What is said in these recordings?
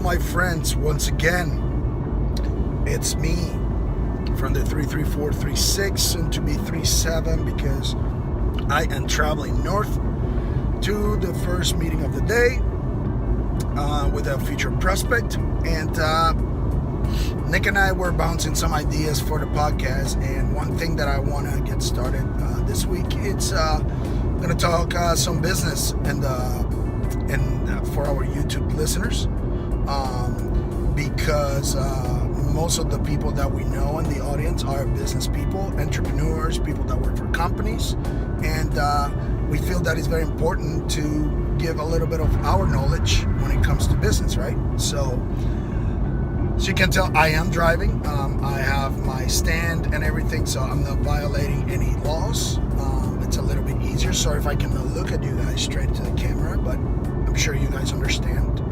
my friends, once again, it's me from the 33436, soon to be 37, because I am traveling north to the first meeting of the day with a future prospect. And Nick and I were bouncing some ideas for the podcast, and one thing that I want to get started this week, it's going to talk some business and for our YouTube listeners, because most of the people that we know in the audience are business people, entrepreneurs, people that work for companies, and we feel that it's very important to give a little bit of our knowledge when it comes to business, right? So you can tell I am driving. I have my stand and everything, so I'm not violating any laws. It's a little bit easier. Sorry if I cannot look at you guys straight to the camera, but I'm sure you guys understand.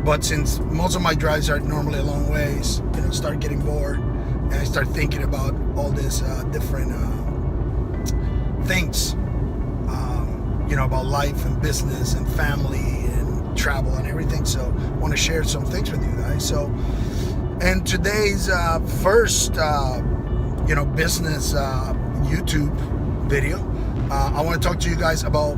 But since most of my drives are normally a long ways, start getting bored, and I start thinking about all these different things, about life and business and family and travel and everything. So I want to share some things with you guys. So, and today's first, business YouTube video, I want to talk to you guys about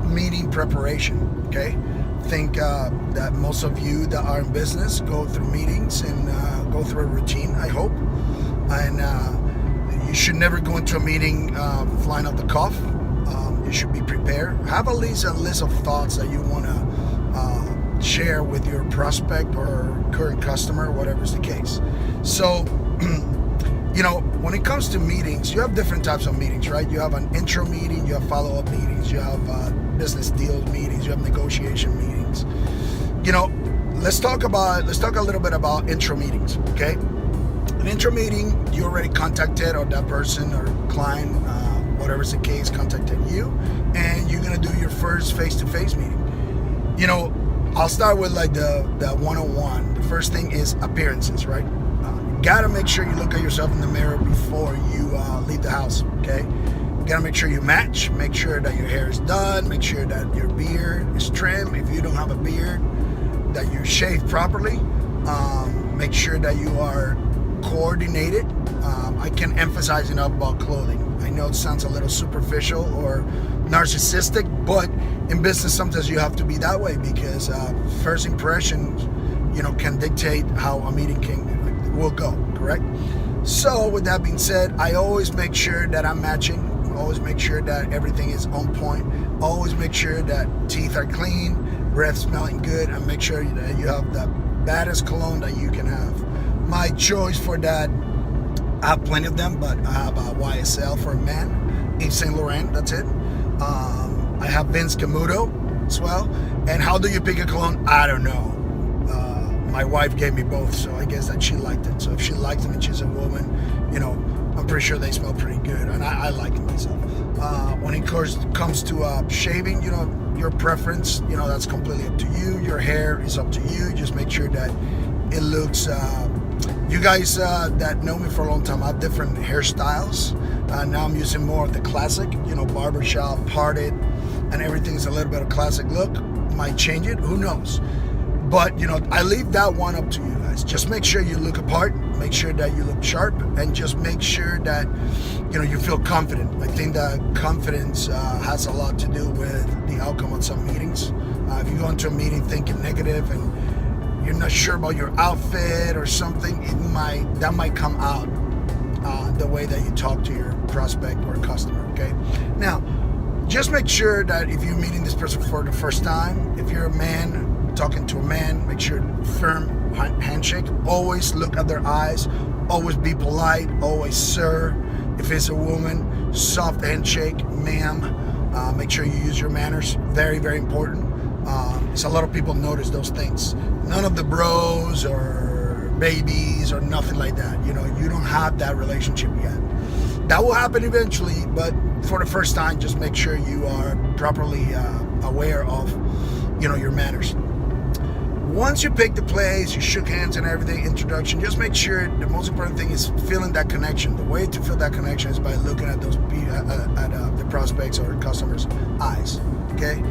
meeting preparation. Okay, I think that most of you that are in business go through meetings and go through a routine, I hope, and you should never go into a meeting flying off the cuff. You should be prepared. Have at least a list of thoughts that you want to share with your prospect or current customer, whatever is the case. So, when it comes to meetings, you have different types of meetings, right? You have an intro meeting, you have follow-up meetings, you have business deals meetings, you have negotiation meetings. Let's talk a little bit about intro meetings, okay? An intro meeting, you already contacted, or that person or client, whatever's the case, contacted you, and you're gonna do your first face-to-face meeting. I'll start with like the 101. The first thing is appearances, right? You gotta make sure you look at yourself in the mirror before you leave the house, okay? You gotta make sure you match, make sure that your hair is done, make sure that your beard is trimmed. If you don't have a beard, that you shave properly. Make sure that you are coordinated. I can't emphasize enough about clothing. I know it sounds a little superficial or narcissistic, but in business sometimes you have to be that way, because first impressions, can dictate how a meeting will go, correct? So with that being said, I always make sure that I'm matching, always make sure that everything is on point, always make sure that teeth are clean, breath smelling good, and make sure that you have the baddest cologne that you can have. My choice for that, I have plenty of them, but I have a YSL for a man, Yves Saint Laurent, that's it. I have Vince Camuto as well. And how do you pick a cologne? I don't know. My wife gave me both, so I guess that she liked it. So if she liked them and she's a woman, I'm pretty sure they smell pretty good, and I like them myself. When it comes to shaving, your preference, that's completely up to you. Your hair is up to you. Just make sure that it looks... you guys that know me for a long time, I have different hairstyles. Now I'm using more of the classic, barbershop, parted, and everything's a little bit of classic look. Might change it, who knows? But, I leave that one up to you guys. Just make sure you look apart, make sure that you look sharp, and just make sure that, you feel confident. I think that confidence has a lot to do with the outcome of some meetings. If you go into a meeting thinking negative and you're not sure about your outfit or something, that might come out the way that you talk to your prospect or customer, okay? Now, just make sure that if you're meeting this person for the first time, if you're a man talking to a man, make sure firm handshake, always look at their eyes, always be polite, always sir. If it's a woman, soft handshake, ma'am. Make sure you use your manners, very, very important. So a lot of people notice those things. None of the bros or babies or nothing like that. You don't have that relationship yet. That will happen eventually, but for the first time, just make sure you are properly aware of, your manners. Once you pick the place, you shook hands and everything, introduction, just make sure the most important thing is feeling that connection. The way to feel that connection is by looking at the prospects or customers' eyes, okay?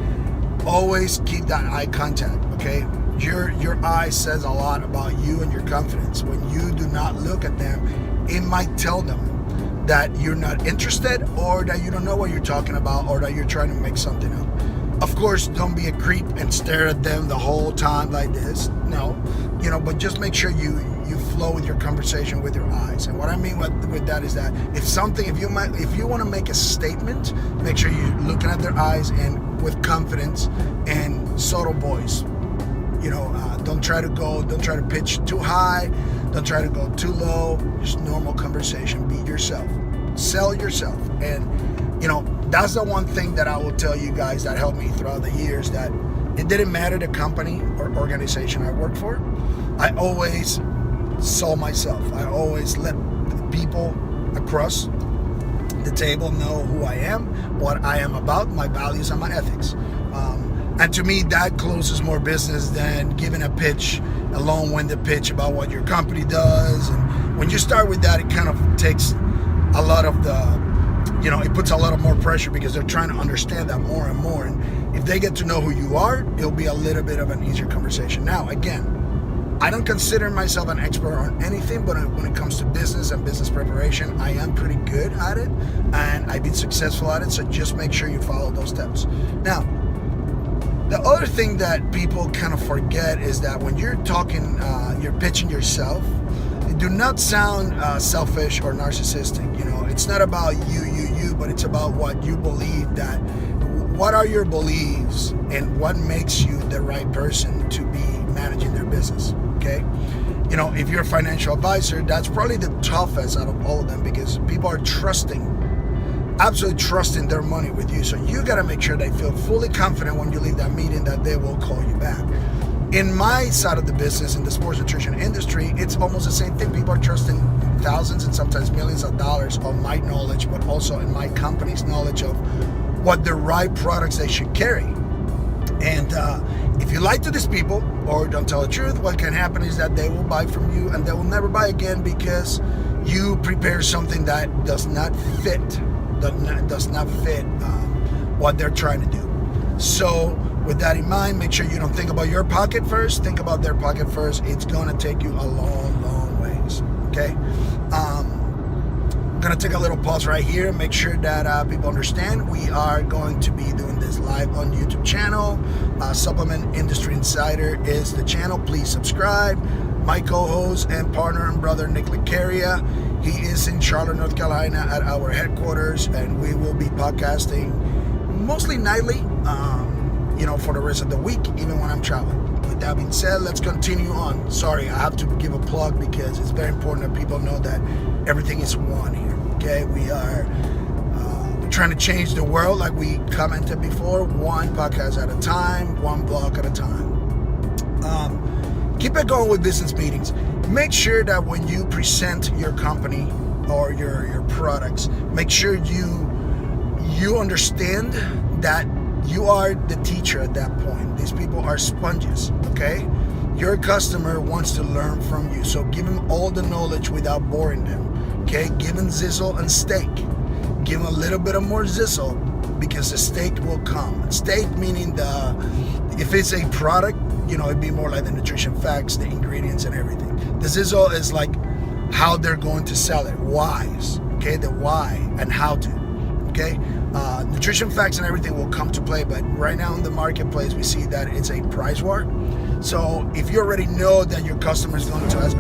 Always keep that eye contact, okay? Your eye says a lot about you and your confidence. When you do not look at them, it might tell them that you're not interested, or that you don't know what you're talking about, or that you're trying to make something up. Of course, don't be a creep and stare at them the whole time like this. No, but just make sure you flow with your conversation with your eyes. And what I mean with that is that if you want to make a statement, make sure you're looking at their eyes and with confidence and subtle voice. Don't try to pitch too high, don't try to go too low. Just normal conversation. Be yourself, sell yourself. And that's the one thing that I will tell you guys that helped me throughout the years, that it didn't matter the company or organization I worked for. I always saw myself. I always let people across the table know who I am, what I am about, my values and my ethics. And to me, that closes more business than giving a pitch, a long-winded pitch about what your company does. And when you start with that, it kind of takes a lot of it puts a lot of more pressure, because they're trying to understand that more and more. And if they get to know who you are, it'll be a little bit of an easier conversation. Now, again, I don't consider myself an expert on anything, but when it comes to business and business preparation, I am pretty good at it, and I've been successful at it. So just make sure you follow those steps. Now, the other thing that people kind of forget is that when you're talking, you're pitching yourself, do not sound selfish or narcissistic. It's not about you, but it's about what you believe. What are your beliefs and what makes you the right person to be managing their business, okay? If you're a financial advisor, that's probably the toughest out of all of them, because people are absolutely trusting their money with you. So you got to make sure they feel fully confident when you leave that meeting that they will call you back. In my side of the business, in the sports nutrition industry, it's almost the same thing. People are trusting thousands and sometimes millions of dollars of my knowledge, but also in my company's knowledge of what the right products they should carry. And if you lie to these people or don't tell the truth, what can happen is that they will buy from you and they will never buy again, because you prepare something that does not fit what they're trying to do. So with that in mind, make sure you don't think about your pocket first. Think about their pocket first. It's going to take you a long, long ways. Okay? I'm going to take a little pause right here. Make sure that people understand we are going to be doing this live on YouTube channel. Supplement Industry Insider is the channel. Please subscribe. My co-host and partner and brother, Nick Licaria, he is in Charlotte, North Carolina at our headquarters, and we will be podcasting mostly nightly, for the rest of the week, even when I'm traveling. With that being said, let's continue on. Sorry, I have to give a plug because it's very important that people know that everything is one here, okay? We are trying to change the world, like we commented before, one podcast at a time, one blog at a time. Keep it going with business meetings. Make sure that when you present your company or your products, make sure you understand that you are the teacher at that point. These people are sponges, okay? Your customer wants to learn from you, so give them all the knowledge without boring them, okay? Give them zizzle and steak. Give them a little bit of more zizzle, because the steak will come. Steak meaning if it's a product, it'd be more like the nutrition facts, the ingredients and everything. The zizzle is like how they're going to sell it, whys, okay? The why and how to, okay? Nutrition facts and everything will come to play, but right now in the marketplace, we see that it's a price war. So if you already know that your customer is going to ask,